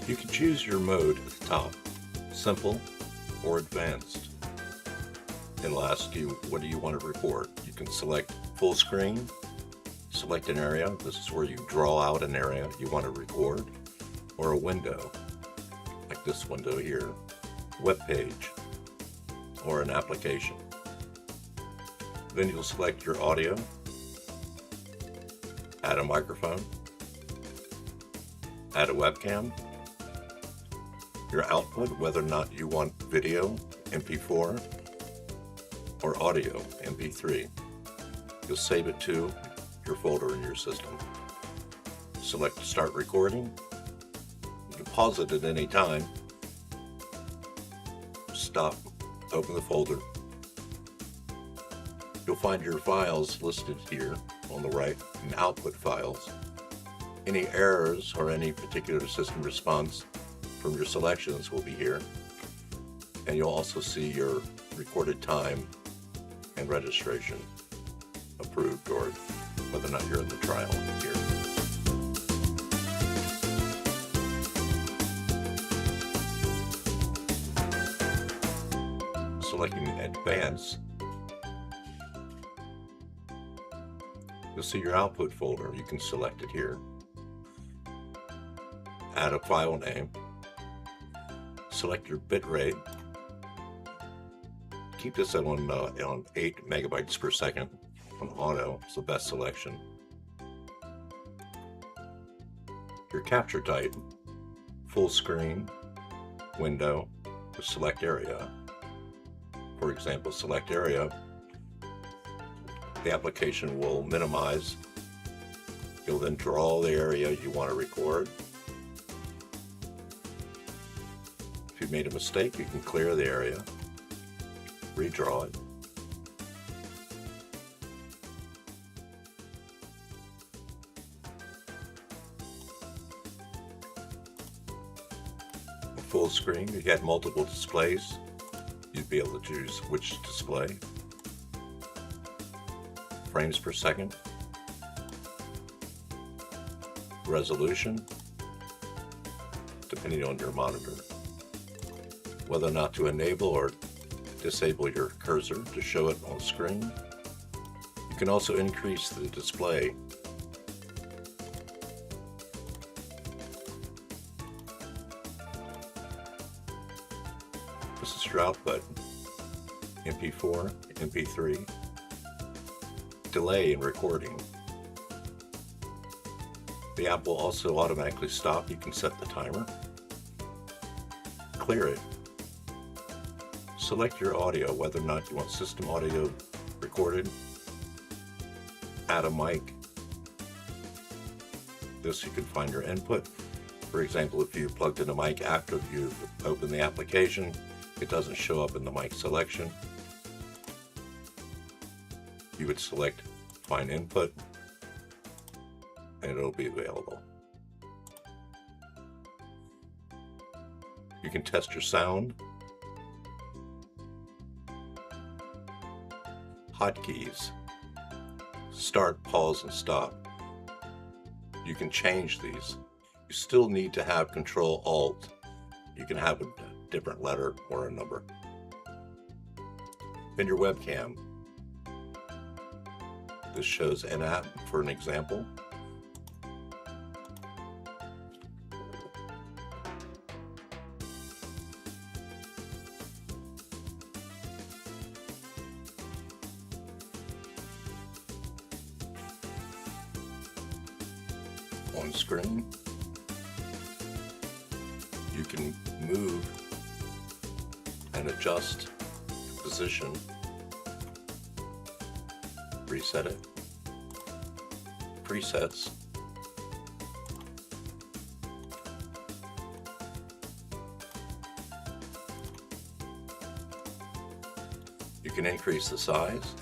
You can choose your mode at the top, simple or advanced. It'll ask you, what do you want to record? You can select full screen, select an area. This is where you draw out an area you want to record, or a window, like this window here, web page, or an application. Then you'll select your audio, add a microphone, add a webcam, your output, whether or not you want video, MP4, or audio, MP3. You'll save it to your folder in your system. Select Start Recording. You can pause it at any time. Stop, open the folder. You'll find your files listed here on the right in Output Files. Any errors or any particular system response from your selections will be here. And you'll also see your recorded time and registration, approved or whether or not you're in the trial here. Selecting Advanced, you'll see your output folder. You can select it here. Add a file name. Select your bit rate. Keep this on 8 megabytes per second on auto. It's the best selection. Your capture type, full screen, window, or select area. For example, select area. The application will minimize. You'll then draw the area you want to record. If you've made a mistake, you can clear the area, redraw it. Full screen, you get multiple displays. You'd be able to choose which display. Frames per second. Resolution, depending on your monitor. Whether or not to enable or disable your cursor to show it on screen. You can also increase the display. This is your output, MP4, MP3, delay in recording. The app will also automatically stop. You can set the timer. Clear it. Select your audio, whether or not you want system audio recorded. Add a mic. This you can find your input. For example, if you plugged in a mic after you've opened the application, it doesn't show up in the mic selection. You would select Find Input, and it'll be available. You can test your sound. Hotkeys, start, pause, and stop. You can change these. You still need to have Control-Alt. You can have a different letter or a number. Then your webcam. This shows an app for an example. On screen, you can move and adjust position, reset it, presets, you can increase the size,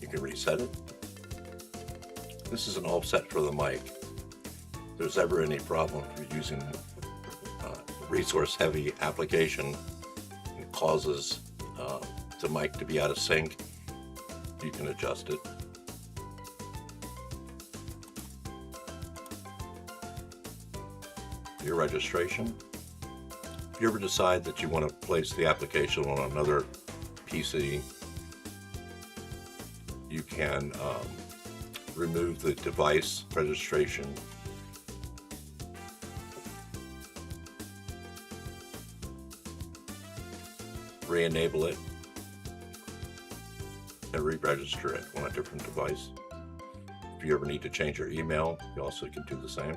you can reset it. This is an offset for the mic. If there's ever any problem if you're using a resource heavy application, it causes the mic to be out of sync, you can adjust it. Your registration. If you ever decide that you want to place the application on another PC, you can remove the device registration, re-enable it, and re-register it on a different device. If you ever need to change your email, you also can do the same.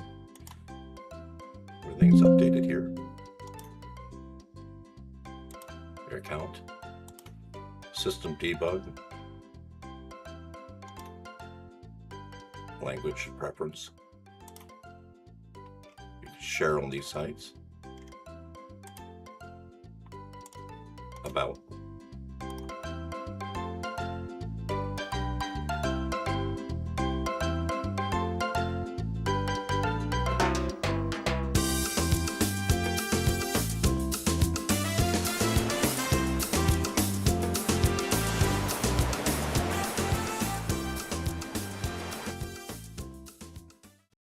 Everything's updated here. Your account, system debug, language preference. You can share on these sites. About